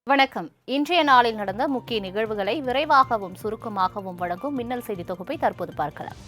வணக்கம். இன்றைய நாளில் நடந்த முக்கிய நிகழ்வுகளை விரைவாகவும் சுருக்கமாகவும் வழங்கும் மின்னல் செய்தி தொகுப்பை தற்போது பார்க்கலாம்.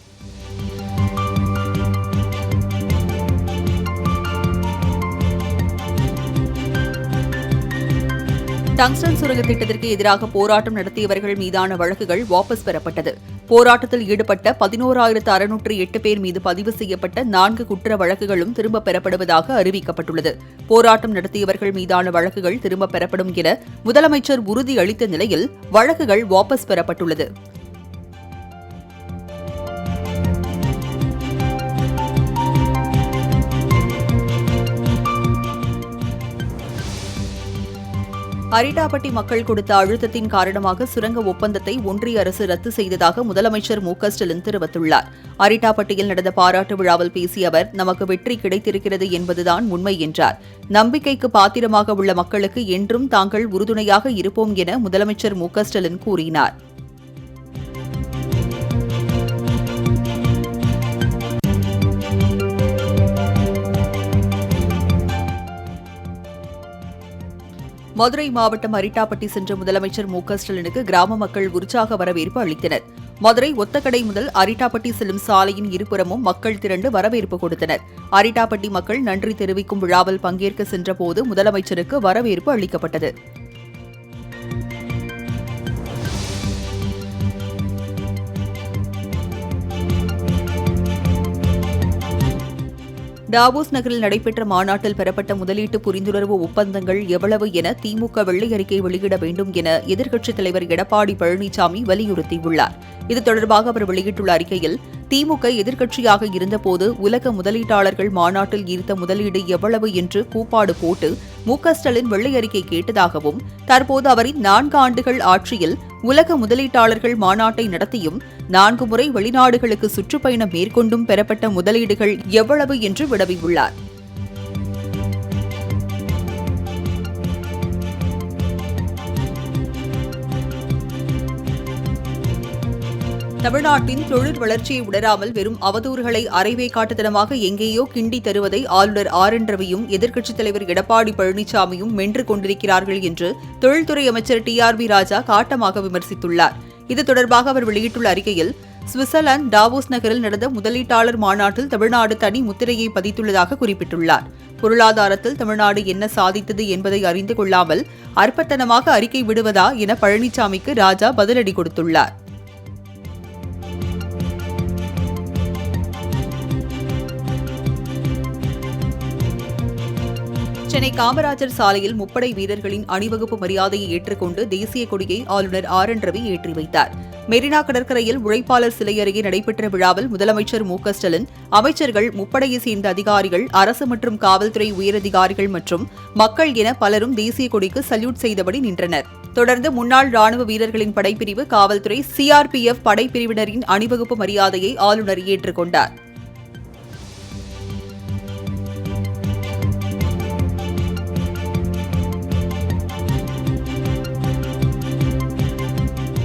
டங்ஸ்டன் சுரங்க திட்டத்திற்கு எதிராக போராட்டம் நடத்தியவர்கள் மீதான வழக்குகள் வாபஸ் பெறப்பட்டது. போராட்டத்தில் ஈடுபட்ட 11,608 பேர் மீது பதிவு செய்யப்பட்ட 4 குற்ற வழக்குகளும் திரும்பப் பெறப்படுவதாக அறிவிக்கப்பட்டுள்ளது. போராட்டம் நடத்தியவர்கள் மீதான வழக்குகள் திரும்பப் பெறப்படும் என முதலமைச்சர் உறுதியளித்த நிலையில் வழக்குகள் வாபஸ் பெறப்பட்டுள்ளது. அரிட்டாப்பட்டி மக்கள் கொடுத்த அழுத்தத்தின் காரணமாக சுரங்க ஒப்பந்தத்தை ஒன்றிய அரசு ரத்து செய்ததாக முதலமைச்சர் மு.க.ஸ்டாலின் தெரிவித்துள்ளார். அரிட்டாப்பட்டியில் நடந்த பாராட்டு விழாவில் பேசிய அவர், நமக்கு வெற்றி கிடைத்திருக்கிறது என்பதுதான் உண்மை என்றார். நம்பிக்கைக்கு பாத்திரமாக உள்ள மக்களுக்கு என்றும் தாங்கள் உறுதுணையாக இருப்போம் என முதலமைச்சர் மு.க.ஸ்டாலின் கூறினார். மதுரை மாவட்டம் அரிட்டாப்பட்டி சென்ற முதலமைச்சர் மு.க.ஸ்டாலினுக்கு கிராம மக்கள் உற்சாக வரவேற்பு அளித்தனர். மதுரை ஒத்தக்கடை முதல் அரிட்டாப்பட்டி செல்லும் சாலையின் இருபுறமும் மக்கள் திரண்டு வரவேற்பு கொடுத்தனர். அரிட்டாப்பட்டி மக்கள் நன்றி தெரிவிக்கும் விழாவில் பங்கேற்க சென்றபோது முதலமைச்சருக்கு வரவேற்பு அளிக்கப்பட்டது. டாவோஸ் நகரில் நடைபெற்ற மாநாட்டில் பெறப்பட்ட முதலீட்டு புரிந்துணர்வு ஒப்பந்தங்கள் எவ்வளவு என திமுக வெள்ளை அறிக்கை வெளியிட வேண்டும் என எதிர்க்கட்சித் தலைவர் எடப்பாடி பழனிசாமி வலியுறுத்தியுள்ளார். இது தொடர்பாக அவர் வெளியிட்டுள்ள அறிக்கையில், திமுக எதிர்க்கட்சியாக இருந்தபோது உலக முதலீட்டாளர்கள் மாநாட்டில் ஈர்த்த முதலீடு எவ்வளவு என்று கூப்பாடு போட்டு மு.க.ஸ்டாலின் வெள்ளை அறிக்கை கேட்டதாகவும், தற்போது அவரின் 4 ஆண்டுகள் ஆட்சியில் உலக முதலீட்டாளர்கள் மாநாட்டை நடத்தியும் 4 முறை வெளிநாடுகளுக்கு சுற்றுப்பயணம் மேற்கொண்டும் பெறப்பட்ட முதலீடுகள் எவ்வளவு என்று வினவியுள்ளார். தமிழ்நாட்டின் தொழில் வளர்ச்சியை உணராமல் வெறும் அவதூறுகளை அரைவே காட்டுத்தனமாக எங்கேயோ கிண்டி தருவதை ஆளுநர் ஆர்.என். ரவியும் எதிர்க்கட்சித் தலைவர் எடப்பாடி பழனிசாமியும் மென்று கொண்டிருக்கிறார்கள் என்று தொழில்துறை அமைச்சர் டி.ஆர்.பி. ராஜா காட்டமாக விமர்சித்துள்ளார். இது தொடர்பாக அவர் வெளியிட்டுள்ள அறிக்கையில், சுவிட்சர்லாந்து டாவோஸ் நகரில் நடந்த முதலீட்டாளர் மாநாட்டில் தமிழ்நாடு தனி முத்திரையை பதித்துள்ளதாக குறிப்பிட்டுள்ளார். பொருளாதாரத்தில் தமிழ்நாடு என்ன சாதித்தது என்பதை அறிந்து கொள்ளாமல் அற்பத்தனமாக அறிக்கை விடுவதா என பழனிசாமிக்கு ராஜா பதிலடி கொடுத்துள்ளார். சென்னை காமராஜர் சாலையில் முப்படை வீரர்களின் அணிவகுப்பு மரியாதையை ஏற்றுக்கொண்டு தேசிய கொடியை ஆளுநர் ஆர்.என். ரவி ஏற்றி வைத்தார். மெரினா கடற்கரையில் உழைப்பாளர் சிலை அருகே நடைபெற்ற விழாவில் முதலமைச்சர் மு.க.ஸ்டாலின், அமைச்சர்கள், முப்படையைச் சேர்ந்த அதிகாரிகள், அரசு மற்றும் காவல்துறை உயரதிகாரிகள் மற்றும் மக்கள் என பலரும் தேசிய கொடிக்கு சல்யூட் செய்தபடி நின்றனர். தொடர்ந்து முன்னாள் ராணுவ வீரர்களின் படைப்பிரிவு, காவல்துறை, சிஆர்பிஎஃப் படைப்பிரிவினரின் அணிவகுப்பு மரியாதையை ஆளுநர் ஏற்றுக்கொண்டார்.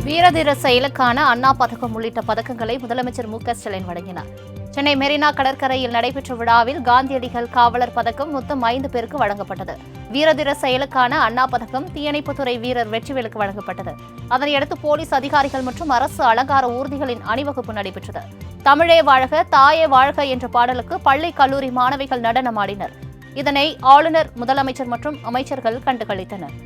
வீரதீர செயலுக்கான அண்ணா பதக்கம் உள்ளிட்ட பதக்கங்களை முதலமைச்சர் மு.க.ஸ்டாலின் வழங்கினார். சென்னை மெரினா கடற்கரையில் நடைபெற்ற விழாவில் காந்தியடிகள் காவலர் பதக்கம் மொத்தம் 5 பேருக்கு வழங்கப்பட்டது. வீரதீர செயலுக்கான அண்ணா பதக்கம் தீயணைப்புத்துறை வீரர் வெற்றிவேலுக்கு வழங்கப்பட்டது. அதனையடுத்து போலீஸ் அதிகாரிகள் மற்றும் அரசு அலங்கார ஊர்திகளின் அணிவகுப்பு நடைபெற்றது. தமிழே வாழ்க, தாயே வாழ்க என்ற பாடலுக்கு பள்ளி, கல்லூரி மாணவிகள் நடனமாடினர். இதனை ஆளுநர், முதலமைச்சர் மற்றும் அமைச்சர்கள் கண்டுகளித்தனர்.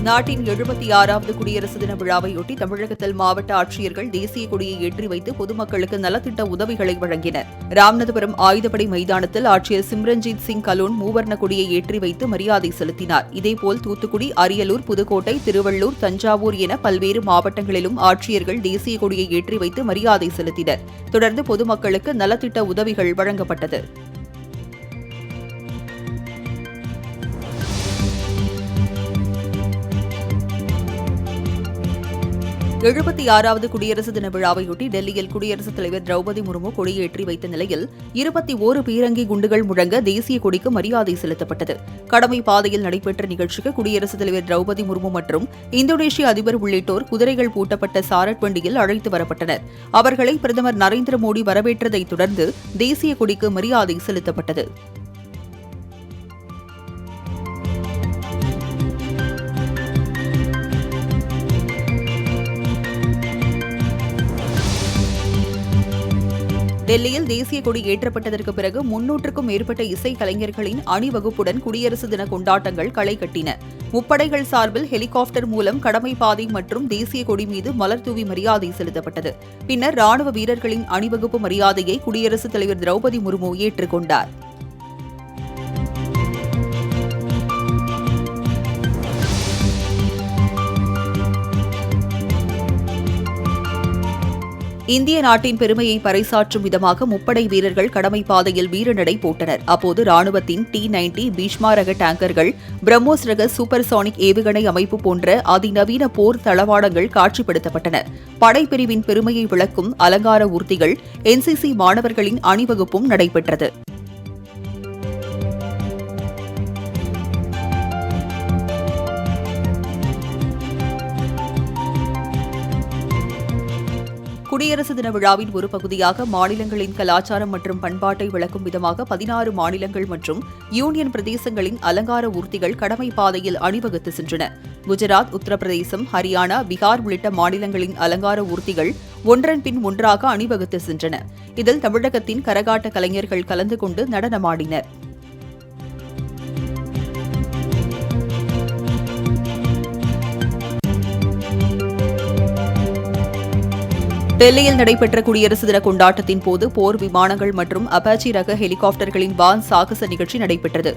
நாட்டின் 76வது குடியரசு தின விழாவையொட்டி தமிழகத்தில் மாவட்ட ஆட்சியர்கள் தேசிய கொடியை ஏற்றி வைத்து பொதுமக்களுக்கு நலத்திட்ட உதவிகளை வழங்கினர். ராமநாதபுரம் ஆயுதப்படை மைதானத்தில் ஆட்சியர் சிம்ரன்ஜீத் சிங் கலோன் மூவர்ண கொடியை ஏற்றி வைத்து மரியாதை செலுத்தினார். இதேபோல் தூத்துக்குடி, அரியலூர், புதுக்கோட்டை, திருவள்ளூர், தஞ்சாவூர் என பல்வேறு மாவட்டங்களிலும் ஆட்சியர்கள் தேசிய கொடியை ஏற்றி வைத்து மரியாதை செலுத்தினர். தொடர்ந்து பொதுமக்களுக்கு நலத்திட்ட உதவிகள் வழங்கப்பட்டது. 76வது குடியரசு தின விழாவையொட்டி டெல்லியில் குடியரசுத் தலைவர் திரௌபதி முர்மு கொடியேற்றி வைத்த நிலையில் 21 பீரங்கி குண்டுகள் முழங்க தேசிய கொடிக்கு மரியாதை செலுத்தப்பட்டது. கடமை பாதையில் நடைபெற்ற நிகழ்ச்சிக்கு குடியரசுத் தலைவர் திரௌபதி முர்மு மற்றும் இந்தோனேஷிய அதிபர் உள்ளிட்டோர் குதிரைகள் பூட்டப்பட்ட சாரட் வண்டியில் அழைத்து வரப்பட்டனர். அவர்களை பிரதமர் நரேந்திர மோடி வரவேற்றதைத் தொடர்ந்து தேசிய கொடிக்கு மரியாதை செலுத்தப்பட்டது. டெல்லியில் தேசிய கொடி ஏற்றப்பட்டதற்கு பிறகு 300க்கும் மேற்பட்ட இசை கலைஞர்களின் அணிவகுப்புடன் குடியரசு தின கொண்டாட்டங்கள் களை கட்டின. முப்படைகள் சார்பில் ஹெலிகாப்டர் மூலம் கடமை பாதை மற்றும் தேசிய கொடி மீது மலர் தூவி மரியாதை செலுத்தப்பட்டது. பின்னர் ராணுவ வீரர்களின் அணிவகுப்பு மரியாதையை குடியரசுத் தலைவர் திரௌபதி முர்மு ஏற்றுக்கொண்டார். இந்திய நாட்டின் பெருமையை பறைசாற்றும் விதமாக முப்படை வீரர்கள் கடமை பாதையில் வீரநடை போட்டனர். அப்போது ராணுவத்தின் T-90 பீஷ்மா ரக டேங்கர்கள், பிரம்மோஸ் ரக சூப்பர்சானிக் ஏவுகணை அமைப்பு போன்ற அதிநவீன போர் தளவாடங்கள் காட்சிப்படுத்தப்பட்டன. படைப்பிரிவின் பெருமையை விளக்கும் அலங்கார ஊர்திகள், NCC மாணவர்களின் அணிவகுப்பும் நடைபெற்றது. குடியரசு தின விழாவின் ஒரு பகுதியாக மாநிலங்களின் கலாச்சாரம் மற்றும் பண்பாட்டை விளக்கும் விதமாக 16 மாநிலங்கள் மற்றும் யூனியன் பிரதேசங்களின் அலங்கார ஊர்திகள் கடமை பாதையில் அணிவகுத்து சென்றன. குஜராத், உத்தரப்பிரதேசம், ஹரியானா, பீகார் உள்ளிட்ட மாநிலங்களின் அலங்கார ஊர்திகள் ஒன்றன் பின் ஒன்றாக அணிவகுத்து சென்றன. இதில் தமிழகத்தின் கரகாட்ட கலைஞர்கள் கலந்து கொண்டு நடனமாடினர். டெல்லியில் நடைபெற்ற குடியரசு தின கொண்டாட்டத்தின் போது போர் விமானங்கள் மற்றும் அபாச்சி ரக ஹெலிகாப்டர்களின் வான் சாகச நிகழ்ச்சி நடைபெற்றது.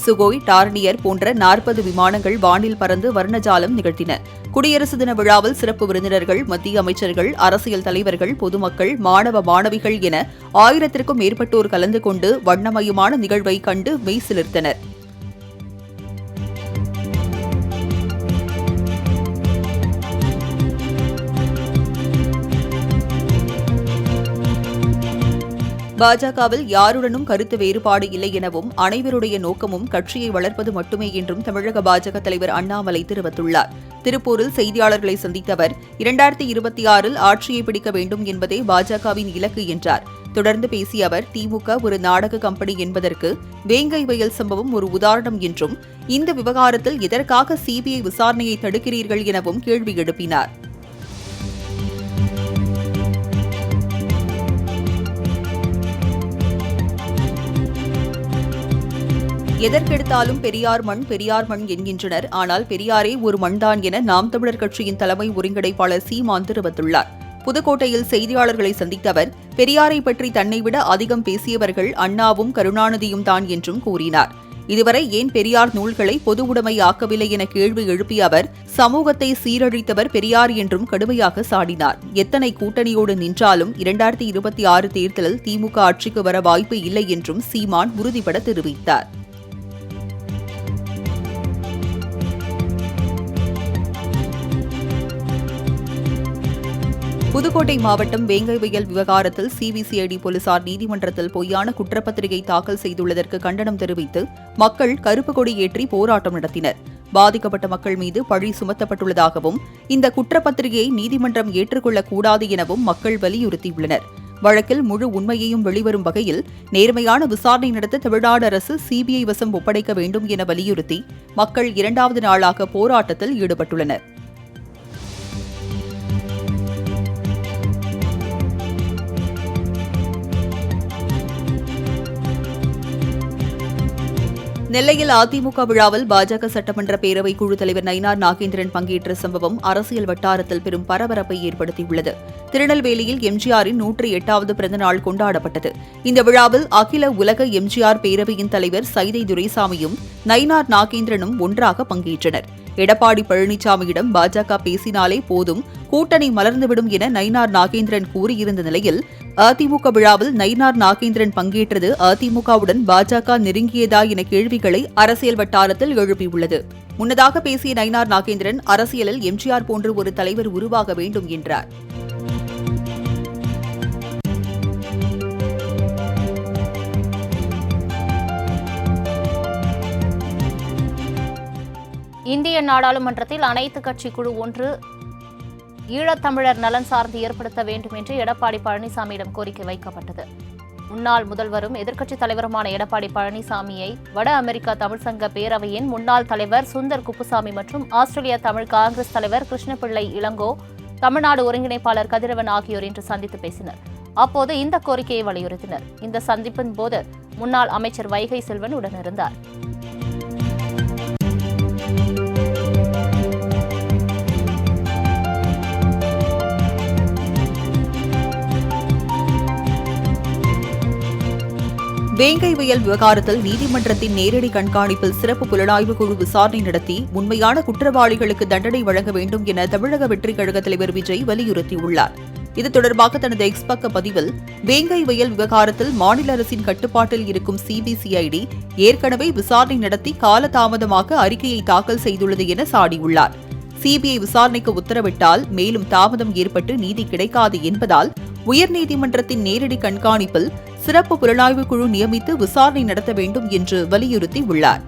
சுகோய், டார்னியர் போன்ற 40 விமானங்கள் வானில் பறந்து வர்ணஜாலம் நிகழ்த்தின. குடியரசு தின விழாவில் சிறப்பு விருந்தினர்கள், மத்திய அமைச்சர்கள், அரசியல் தலைவர்கள், பொதுமக்கள், மாணவ மாணவிகள் என 1000க்கும் மேற்பட்டோர் கலந்து கொண்டு வண்ணமயமான நிகழ்வை கண்டு மெய்சிலிர்த்தனர். பாஜகவில் யாருடனும் கருத்து வேறுபாடு இல்லை எனவும் அனைவருடைய நோக்கமும் கட்சியை வளர்ப்பது மட்டுமே என்றும் தமிழக பாஜக தலைவர் அண்ணாமலை தெரிவித்துள்ளார். திருப்பூரில் செய்தியாளர்களை சந்தித்த அவர் 2026 ஆட்சியை பிடிக்க வேண்டும் என்பதே பாஜகவின் இலக்கு என்றார். தொடர்ந்து பேசிய அவர், திமுக ஒரு நாடக கம்பெனி என்பதற்கு வேங்கை வயல் சம்பவம் ஒரு உதாரணம் என்றும், இந்த விவகாரத்தில் எதற்காக சிபிஐ விசாரணையை தடுக்கிறீர்கள் எனவும் கேள்வி எழுப்பினார். எதற்கெடுத்தாலும் பெரியார் மண் என்கின்றனர். ஆனால் பெரியாரே ஒரு மண்தான் என நாம் தமிழர் கட்சியின் தலைமை ஒருங்கிணைப்பாளர் சீமான் தெரிவித்துள்ளார். புதுக்கோட்டையில் செய்தியாளர்களை சந்தித்த அவர், பெரியாரை பற்றி தன்னை விட அதிகம் பேசியவர்கள் அண்ணாவும் கருணாநிதியும் தான் என்றும் கூறினார். இதுவரை ஏன் பெரியார் நூல்களை பொது உடைமை ஆக்கவில்லை என கேள்வி எழுப்பிய அவர், சமூகத்தை சீரழித்தவர் பெரியார் என்றும் கடுமையாக சாடினார். எத்தனை கூட்டணியோடு நின்றாலும் 2026 தேர்தலில் திமுக ஆட்சிக்கு வர வாய்ப்பு இல்லை என்றும் சீமான் உறுதிபட தெரிவித்தார். புதுக்கோட்டை மாவட்டம் வேங்கைவயல் விவகாரத்தில் சிபிசிஐடி போலீசார் நீதிமன்றத்தில் பொய்யான குற்றப்பத்திரிகை தாக்கல் செய்துள்ளதற்கு கண்டனம் தெரிவித்து மக்கள் கருப்பு கொடி ஏற்றி போராட்டம் நடத்தினர். பாதிக்கப்பட்ட மக்கள் மீது பழி சுமத்தப்பட்டுள்ளதாகவும், இந்த குற்றப்பத்திரிகையை நீதிமன்றம் ஏற்றுக்கொள்ளக்கூடாது எனவும் மக்கள் வலியுறுத்தியுள்ளனர். வழக்கில் முழு உண்மையையும் வெளிவரும் வகையில் நேர்மையான விசாரணை நடத்த தமிழ்நாடு அரசு சிபிஐ வசம் ஒப்படைக்க வேண்டும் என வலியுறுத்தி மக்கள் 2வது நாளாக போராட்டத்தில் ஈடுபட்டுள்ளனர். நெல்லையில் அதிமுக விழாவில் பாஜக சட்டமன்ற பேரவை குழு தலைவர் நயினார் நாகேந்திரன் பங்கேற்ற சம்பவம் அரசியல் வட்டாரத்தில் பெரும் பரபரப்பை ஏற்படுத்தியுள்ளது. திருநெல்வேலியில் எம்ஜிஆரின் 108வது பிறந்தநாள் கொண்டாடப்பட்டது. இந்த விழாவில் அகில உலக எம்ஜிஆர் பேரவையின் தலைவர் சைதை துரைசாமியும் நயினார் நாகேந்திரனும் ஒன்றாக பங்கேற்றனர். எடப்பாடி பழனிசாமியிடம் பாஜக பேசினாலே போதும், கூட்டணி மலர்ந்துவிடும் என நயினார் நாகேந்திரன் கூறியிருந்த நிலையில் அதிமுக விழாவில் நயினார் நாகேந்திரன் பங்கேற்றது அதிமுகவுடன் பாஜக நெருங்கியதா என கேள்விகளை அரசியல் வட்டாரத்தில் எழுப்பியுள்ளது. முன்னதாக பேசிய நயினார் நாகேந்திரன் அரசியலில் எம்ஜிஆர் போன்று ஒரு தலைவர் உருவாக வேண்டும் என்றார். இந்திய நாடாளுமன்றத்தில் அனைத்து கட்சி குழு ஒன்று ஈழத்தமிழர் நலன் சார்ந்து ஏற்படுத்த வேண்டும் என்று எடப்பாடி பழனிசாமியிடம் கோரிக்கை வைக்கப்பட்டது. முன்னாள் முதல்வரும் எதிர்க்கட்சித் தலைவருமான எடப்பாடி பழனிசாமியை வட அமெரிக்கா தமிழ் சங்க பேரவையின் முன்னாள் தலைவர் சுந்தர் குப்புசாமி மற்றும் ஆஸ்திரேலிய தமிழ் காங்கிரஸ் தலைவர் கிருஷ்ணபிள்ளை இளங்கோ, தமிழ்நாடு ஒருங்கிணைப்பாளர் கதிரவன் ஆகியோர் இன்று சந்தித்து பேசினர். அப்போது இந்த கோரிக்கையை வலியுறுத்தினர். இந்த சந்திப்பின் போது முன்னாள் அமைச்சர் வைகை செல்வன் உடனிருந்தார். வேங்கை வயல் விவகாரத்தில் நீதிமன்றத்தின் நேரடி கண்காணிப்பில் சிறப்பு புலனாய்வு குழு விசாரணை நடத்தி உண்மையான குற்றவாளிகளுக்கு தண்டனை வழங்க வேண்டும் என தமிழக வெற்றிக் கழக தலைவர் விஜய் வலியுறுத்தியுள்ளார். இது தொடர்பாக தனது எக்ஸ் பக்க பதிவில், வேங்கை வயல் விவகாரத்தில் மாநில அரசின் கட்டுப்பாட்டில் இருக்கும் சிபிசிஐடி ஏற்கனவே விசாரணை நடத்தி காலதாமதமாக அறிக்கையை தாக்கல் செய்துள்ளது என சாடியுள்ளார். சிபிஐ விசாரணைக்கு உத்தரவிட்டால் மேலும் தாமதம் ஏற்பட்டு நீதி கிடைக்காது என்பதால் உயர்நீதிமன்றத்தின் நேரடி கண்காணிப்பில் சிறப்பு புலனாய்வு குழு நியமித்து விசாரணை நடத்த வேண்டும் என்று வலியுறுத்தியுள்ளார்.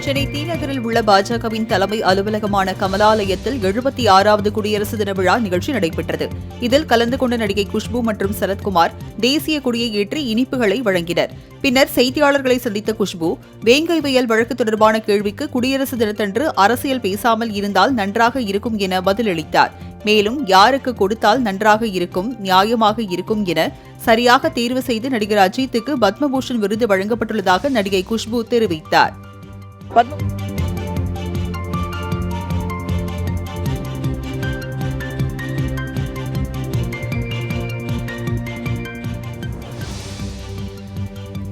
சென்னை தீநகரில் உள்ள பாஜகவின் தலைமை அலுவலகமான கமலாலயத்தில் 76வது குடியரசு தின விழா நிகழ்ச்சி நடைபெற்றது. இதில் கலந்து கொண்ட நடிகை குஷ்பு மற்றும் சரத்குமார் தேசிய கொடியை ஏற்றி இனிப்புகளை வழங்கினர். பின்னர் செய்தியாளர்களை சந்தித்த குஷ்பு, வேங்கை வயல் வழக்கு தொடர்பான கேள்விக்கு குடியரசு தினத்தன்று அரசியல் பேசாமல் இருந்தால் நன்றாக இருக்கும் என பதிலளித்தார். மேலும் யாருக்கு கொடுத்தால் நன்றாக இருக்கும், நியாயமாக இருக்கும் என சரியாக தேர்வு செய்து நடிகர் அஜித்துக்கு பத்மபூஷன் விருது வழங்கப்பட்டுள்ளதாக நடிகை குஷ்பு தெரிவித்தார்.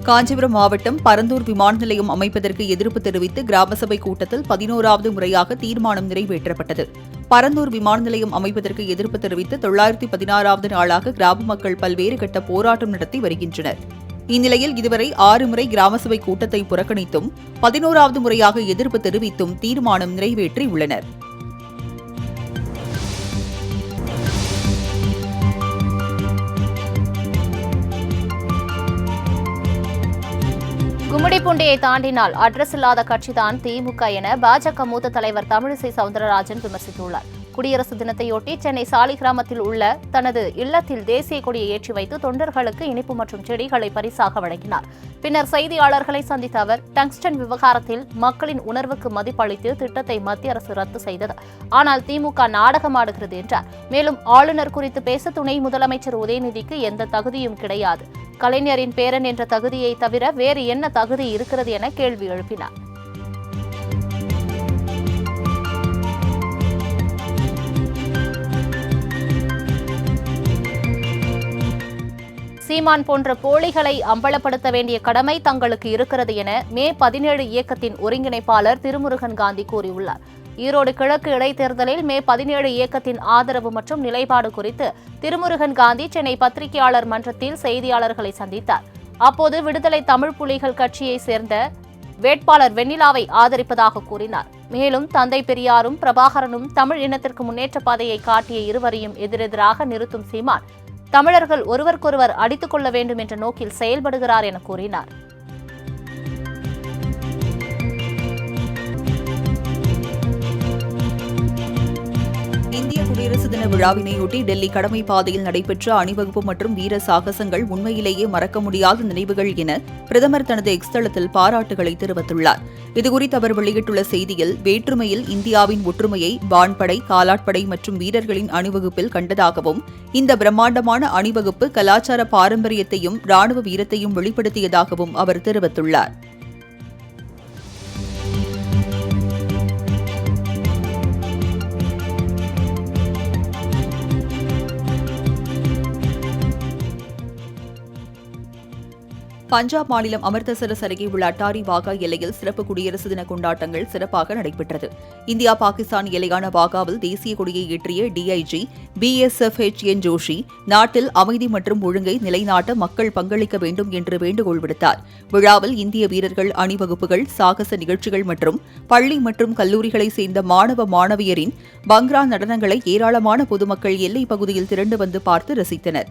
காஞ்சிபுரம் மாவட்டம் பரந்தூர் விமான நிலையம் அமைப்பதற்கு எதிர்ப்பு தெரிவித்து கிராம சபை கூட்டத்தில் 11வது முறையாக தீர்மானம் நிறைவேற்றப்பட்டது. பரந்தூர் விமான நிலையம் அமைப்பதற்கு எதிர்ப்பு தெரிவித்து 916வது நாளாக கிராம மக்கள் பல்வேறு கட்ட போராட்டம் நடத்தி வருகின்றனர். இந்நிலையில் இதுவரை 6 முறை கிராம சபை கூட்டத்தை புறக்கணித்தும் 11வது முறையாக எதிர்ப்பு தெரிவித்தும் தீர்மானம் நிறைவேற்றியுள்ளனர். கும்மிடிப்பூண்டியை தாண்டினால் அட்ரஸ் இல்லாத கட்சிதான் திமுக என பாஜக மூத்த தலைவர் தமிழிசை சவுந்தரராஜன் விமர்சித்துள்ளார். குடியரசு தினத்தையொட்டி சென்னை சாலிகிராமத்தில் உள்ள தனது இல்லத்தில் தேசிய கொடியை ஏற்றி வைத்து தொண்டர்களுக்கு இனிப்பு மற்றும் செடிகளை பரிசாக வழங்கினார். பின்னர் செய்தியாளர்களை சந்தித்த அவர், டங்ஸ்டன் விவகாரத்தில் மக்களின் உணர்வுக்கு மதிப்பளித்து திட்டத்தை மத்திய அரசு ரத்து செய்தது. ஆனால் திமுக நாடகமாடுகிறது என்றார். மேலும் ஆளுநர் குறித்து பேச துணை முதலமைச்சர் உதயநிதிக்கு எந்த தகுதியும் கிடையாது, கலைஞரின் பேரன் என்ற தகுதியை தவிர வேறு என்ன தகுதி இருக்கிறது என கேள்வி எழுப்பினார். சீமான் போன்ற போலிகளை அம்பலப்படுத்த வேண்டிய கடமை தங்களுக்கு இருக்கிறது என மே 17 இயக்கத்தின் ஒருங்கிணைப்பாளர் திருமுருகன் காந்தி கூறியுள்ளார். ஈரோடு கிழக்கு இடைத்தேர்தலில் மே 17 இயக்கத்தின் ஆதரவு மற்றும் நிலைப்பாடு குறித்து திருமுருகன் காந்தி சென்னை பத்திரிகையாளர் மன்றத்தில் செய்தியாளர்களை சந்தித்தார். அப்போது விடுதலை தமிழ் புலிகள் கட்சியை சேர்ந்த வேட்பாளர் வெண்ணிலாவை ஆதரிப்பதாக கூறினார். மேலும் தந்தை பெரியாரும் பிரபாகரனும் தமிழ் இனத்திற்கு முன்னேற்ற பாதையை காட்டிய இருவரையும் எதிரெதிராக நிறுத்தும் சீமான் தமிழர்கள் ஒருவருக்கொருவர் அடித்துக் கொள்ள வேண்டும் என்ற நோக்கில் செயல்படுகிறார் என கூறினார். இந்திய குடியரசு தின விழாவினையொட்டி டெல்லி கடமை பாதையில் நடைபெற்ற அணிவகுப்பு மற்றும் வீர சாகசங்கள் உண்மையிலேயே மறக்க முடியாத நினைவுகள் என பிரதமர் தனது எக்ஸ் தளத்தில் பாராட்டுகளை தெரிவித்துள்ளார். இதுகுறித்து அவர் வெளியிட்டுள்ள செய்தியில், வேற்றுமையில் இந்தியாவின் ஒற்றுமையை வான்படை, காலாட்படை மற்றும் வீரர்களின் அணிவகுப்பில் கண்டதாகவும், இந்த பிரம்மாண்டமான அணிவகுப்பு கலாச்சார பாரம்பரியத்தையும் ராணுவ வீரத்தையும் வெளிப்படுத்தியதாகவும் அவர் தெரிவித்துள்ளார். பஞ்சாப் மாநிலம் அமிர்தசரஸ் அருகே உள்ள அட்டாரி வாகா எல்லையில் சிறப்பு குடியரசு தின கொண்டாட்டங்கள் சிறப்பாக நடைபெற்றது. இந்தியா பாகிஸ்தான் எல்லையான வாகாவில் தேசிய கொடியை ஏற்றிய டிஐஜி BSF-H-N ஜோஷி நாட்டில் அமைதி மற்றும் ஒழுங்கை நிலைநாட்ட மக்கள் பங்களிக்க வேண்டும் என்று வேண்டுகோள் விடுத்தார். விழாவில் இந்திய வீரர்கள் அணிவகுப்புகள், சாகச நிகழ்ச்சிகள் மற்றும் பள்ளி மற்றும் கல்லூரிகளை சேர்ந்த மாணவ மாணவியரின் பங்க்ரா நடனங்களை ஏராளமான பொதுமக்கள் எல்லைப் பகுதியில் திரண்டு வந்து பார்த்து ரசித்தனர்.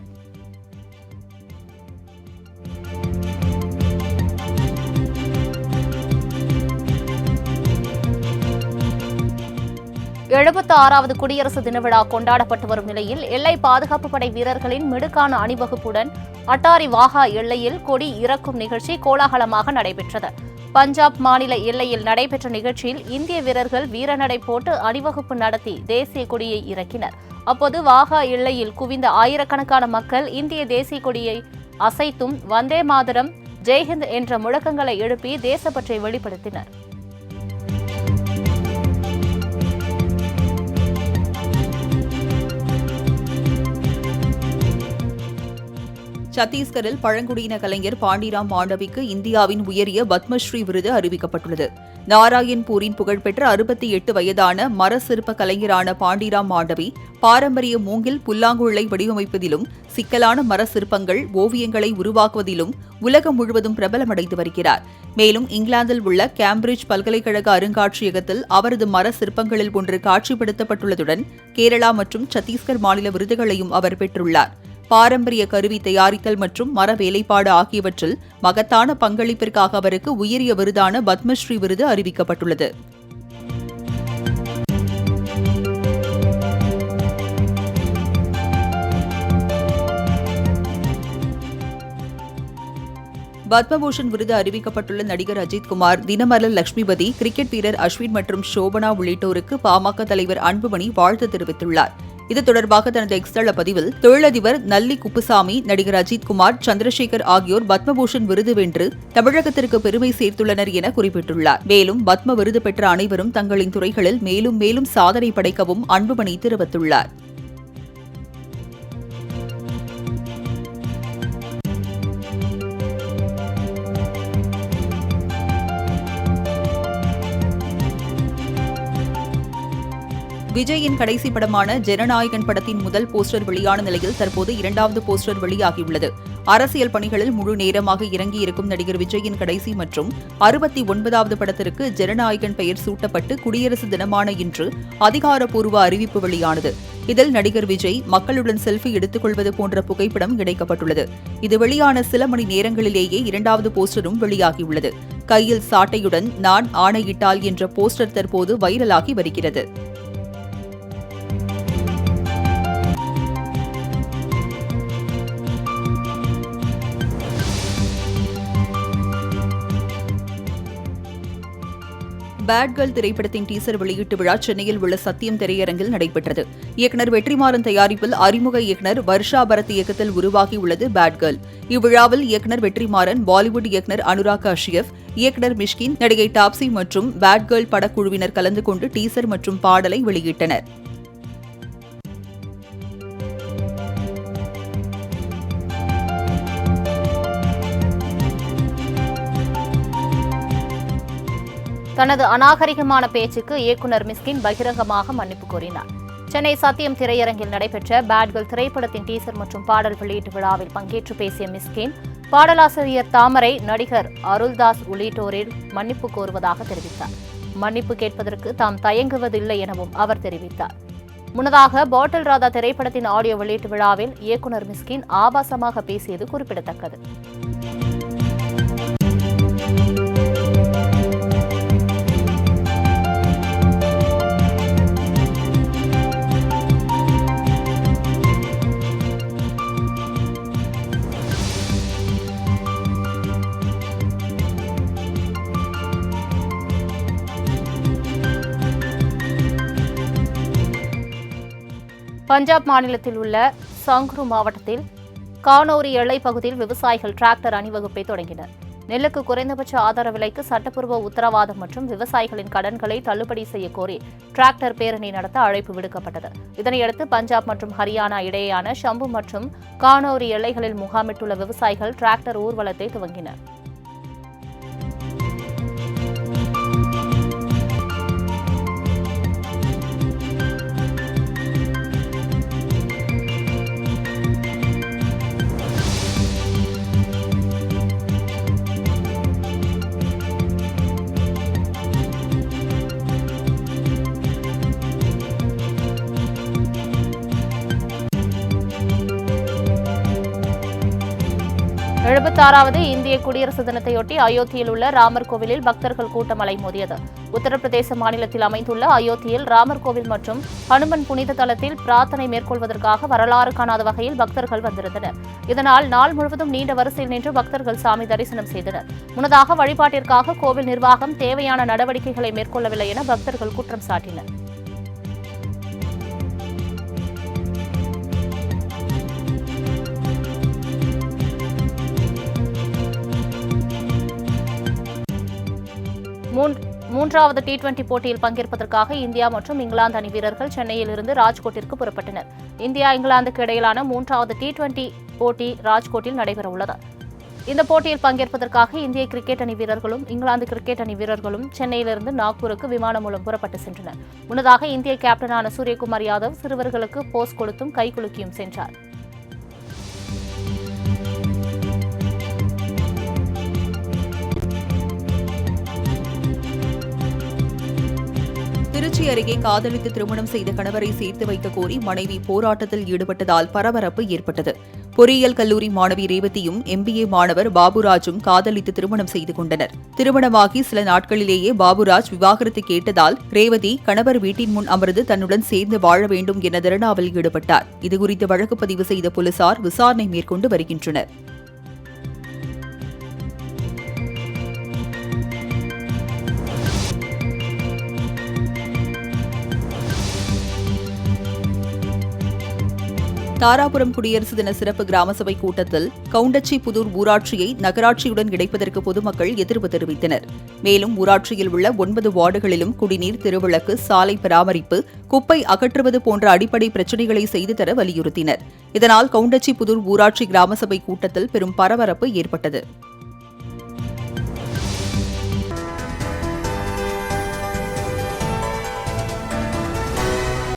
எழுபத்தாறாவது குடியரசு தின விழா கொண்டாடப்பட்டு வரும் நிலையில் எல்லை பாதுகாப்பு படை வீரர்களின் மிடுக்கான அணிவகுப்புடன் அட்டாரி வாகா எல்லையில் கொடி இறக்கும் நிகழ்ச்சி கோலாகலமாக நடைபெற்றது. பஞ்சாப் மாநில எல்லையில் நடைபெற்ற நிகழ்ச்சியில் இந்திய வீரர்கள் வீரநடை போட்டு அணிவகுப்பு நடத்தி தேசிய கொடியை இறக்கினர். அப்போது வாகா எல்லையில் குவிந்த ஆயிரக்கணக்கான மக்கள் இந்திய தேசிய கொடியை அசைத்தும் வந்தே மாதரம், ஜெய்ஹிந்த் என்ற முழக்கங்களை எழுப்பி தேசப்பற்றை வெளிப்படுத்தினர். சத்தீஸ்கரில் பழங்குடியின கலைஞர் பாண்டிராம் மாண்டவிக்கு இந்தியாவின் உயரிய பத்மஸ்ரீ விருது அறிவிக்கப்பட்டுள்ளது. நாராயண்பூரின் புகழ்பெற்ற 68 வயதான மர சிற்ப கலைஞரான பாண்டிராம் மாண்டவி பாரம்பரிய மூங்கில் புல்லாங்குழலை வடிவமைப்பதிலும் சிக்கலான மர சிற்பங்கள், ஓவியங்களை உருவாக்குவதிலும் உலகம் முழுவதும் பிரபலமடைந்து வருகிறார். மேலும் இங்கிலாந்தில் உள்ள கேம்பிரிட்ஜ் பல்கலைக்கழக அருங்காட்சியகத்தில் அவரது மர சிற்பங்களில் ஒன்று காட்சிப்படுத்தப்பட்டுள்ளதுடன் கேரளா மற்றும் சத்தீஸ்கர் மாநில விருதுகளையும் அவர் பெற்றுள்ளார். பாரம்பரிய கருவி தயாரித்தல் மற்றும் மர வேலைப்பாடு ஆகியவற்றில் மகத்தான பங்களிப்பிற்காக அவருக்கு உயரிய விருதான பத்மஸ்ரீ விருது அறிவிக்கப்பட்டுள்ளது. பத்மபூஷன் விருது அறிவிக்கப்பட்டுள்ள நடிகர் அஜித்குமார், தினமலர் லட்சுமிபதி, கிரிக்கெட் வீரர் அஸ்வின் மற்றும் ஷோபனா உள்ளிட்டோருக்கு பாமக தலைவர் அன்புமணி வாழ்த்து தெரிவித்துள்ளார். இது தொடர்பாக தனது எக்ஸ்தள பதிவில் தொழிலதிபர் நல்லி குப்புசாமி, நடிகர் அஜித்குமார், சந்திரசேகர் ஆகியோர் பத்மபூஷன் விருது வென்று தமிழகத்திற்கு பெருமை சேர்த்துள்ளனர் என குறிப்பிட்டுள்ளார். மேலும் பத்ம விருது பெற்ற அனைவரும் தங்களின் துறைகளில் மேலும் மேலும் சாதனை படைக்கவும் அன்புமணி தெரிவித்துள்ளார். விஜயின் கடைசி படமான ஜனநாயகன் படத்தின் முதல் போஸ்டர் வெளியான நிலையில் தற்போது இரண்டாவது போஸ்டர் வெளியாகியுள்ளது. அரசியல் பணிகளில் முழு நேரமாக இறங்கியிருக்கும் நடிகர் விஜயின் கடைசி மற்றும் 69வது படத்திற்கு ஜனநாயகன் பெயர் சூட்டப்பட்டு குடியரசு தினமான இன்று அதிகாரப்பூர்வ அறிவிப்பு வெளியானது. இதில் நடிகர் விஜய் மக்களுடன் செல்ஃபி எடுத்துக் கொள்வது போன்ற புகைப்படம் இணைக்கப்பட்டுள்ளது. இது வெளியான சில மணி நேரங்களிலேயே இரண்டாவது போஸ்டரும் வெளியாகியுள்ளது. கையில் சாட்டையுடன் நான் ஆணையிட்டால் என்ற போஸ்டர் தற்போது வைரலாகி வருகிறது. பேட் கேர்ள் திரைப்படத்தின் டீசர் வெளியீட்டு விழா சென்னையில் உள்ள சத்தியம் திரையரங்கில் நடைபெற்றது. இயக்குநர் வெற்றிமாறன் தயாரிப்பில் அறிமுக இயக்குநர் வர்ஷா பரத் இயக்கத்தில் உருவாகியுள்ளது பேட் கேர்ள். இவ்விழாவில் இயக்குநர் வெற்றிமாறன், பாலிவுட் இயக்குநர் அனுராக் கஷ்யப், இயக்குநர் மிஷ்கின், நடிகை டாப்சி மற்றும் பேட் கேர்ள் படக்குழுவினர் கலந்து கொண்டு டீசர் மற்றும் பாடலை வெளியிட்டனர். தனது அநாகரிகமான பேச்சுக்கு இயக்குநர் மிஸ்கின் பகிரங்கமாக மன்னிப்பு கோரினார். சென்னை சத்தியம் திரையரங்கில் நடைபெற்ற பேட் கேர்ள் திரைப்படத்தின் டீசர் மற்றும் பாடல் வெளியீட்டு விழாவில் பங்கேற்று பேசிய மிஸ்கின், பாடலாசிரியர் தாமரை, நடிகர் அருள்தாஸ் உள்ளிட்டோரில் மன்னிப்பு கோருவதாக தெரிவித்தார். மன்னிப்பு கேட்பதற்கு தாம் தயங்குவதில்லை எனவும் அவர் தெரிவித்தார். முன்னதாக பாட்டில் ராதா திரைப்படத்தின் ஆடியோ வெளியீட்டு விழாவில் இயக்குநர் மிஸ்கின் ஆபாசமாக பேசியது குறிப்பிடத்தக்கது. பஞ்சாப் மாநிலத்தில் உள்ள சங்க்ரு மாவட்டத்தில் கானோரி எல்லைப் பகுதியில் விவசாயிகள் டிராக்டர் அணிவகுப்பை தொடங்கினர். நெல்லுக்கு குறைந்தபட்ச ஆதார விலைக்கு சட்டப்பூர்வ உத்தரவாதம் மற்றும் விவசாயிகளின் கடன்களை தள்ளுபடி செய்ய கோரி டிராக்டர் பேரணி நடத்த அழைப்பு விடுக்கப்பட்டது. இதனையடுத்து பஞ்சாப் மற்றும் ஹரியானா இடையேயான ஷம்பு மற்றும் கானோரி எல்லைகளில் முகாமிட்டுள்ள விவசாயிகள் டிராக்டர் ஊர்வலத்தை துவங்கினர். எழுபத்தாறாவது இந்திய குடியரசு தினத்தையொட்டி அயோத்தியில் உள்ள ராமர் கோவிலில் பக்தர்கள் கூட்டம் அலைமோதியது. உத்தரப்பிரதேச மாநிலத்தில் அமைந்துள்ள அயோத்தியில் ராமர் கோவில் மற்றும் ஹனுமன் புனித தலத்தில் பிரார்த்தனை மேற்கொள்வதற்காக வரலாறு காணாத வகையில் பக்தர்கள் வந்திருந்தனர். இதனால் நாள் முழுவதும் நீண்ட வரிசையில் நின்று பக்தர்கள் சாமி தரிசனம் செய்தனர். முன்னதாக வழிபாட்டிற்காக கோவில் நிர்வாகம் தேவையான நடவடிக்கைகளை மேற்கொள்ளவில்லை என பக்தர்கள் குற்றம் சாட்டினர். மூன்றாவது டி20 போட்டியில் பங்கேற்பதற்காக இந்தியா மற்றும் இங்கிலாந்து அணி வீரர்கள் சென்னையில் இருந்து ராஜ்கோட்டிற்கு புறப்பட்டனர். இந்தியா இங்கிலாந்துக்கு இடையிலான மூன்றாவது டி20 போட்டி ராஜ்கோட்டில் நடைபெறவுள்ளது. இந்த போட்டியில் பங்கேற்பதற்காக இந்திய கிரிக்கெட் அணி வீரர்களும் இங்கிலாந்து கிரிக்கெட் அணி வீரர்களும் சென்னையிலிருந்து நாக்பூருக்கு விமானம் மூலம் புறப்பட்டு சென்றனர். முன்னதாக இந்திய கேப்டனான சூரியகுமார் யாதவ் சிறுவர்களுக்கு போஸ் கொடுத்தும் கைகுலுக்கியும் சென்றார். திருச்சி அருகே காதலித்து திருமணம் செய்த கணவரை சேர்த்து வைக்க கோரி மனைவி போராட்டத்தில் ஈடுபட்டதால் பரபரப்பு ஏற்பட்டது. பொறியியல் கல்லூரி மாணவி ரேவதியும் MBA மாணவர் பாபுராஜும் காதலித்து திருமணம் செய்து கொண்டனர். திருமணமாகி சில நாட்களிலேயே பாபுராஜ் விவாகரத்து கேட்டதால் ரேவதி கணவர் வீட்டின் முன் அமர்ந்து தன்னுடன் சேர்ந்து வாழ வேண்டும் என தர்ணாவில் ஈடுபட்டார். இதுகுறித்து வழக்கு பதிவு செய்த போலீசார் விசாரணை மேற்கொண்டு வருகின்றனர். தாராபுரம் குடியரசு தின சிறப்பு கிராம சபை கூட்டத்தில் கவுண்டச்சிபுதூர் ஊராட்சியை நகராட்சியுடன் இணைப்பதற்கு பொதுமக்கள் எதிர்ப்பு தெரிவித்தனர். மேலும் ஊராட்சியில் உள்ள 9 வார்டுகளிலும் குடிநீர், தெருவிளக்கு, சாலை பராமரிப்பு, குப்பை அகற்றுவது போன்ற அடிப்படை பிரச்சினைகளை செய்து தர வலியுறுத்தினர். இதனால் கவுண்டச்சிபுதூர் ஊராட்சி கிராம சபை கூட்டத்தில் பெரும் பரபரப்பு ஏற்பட்டது.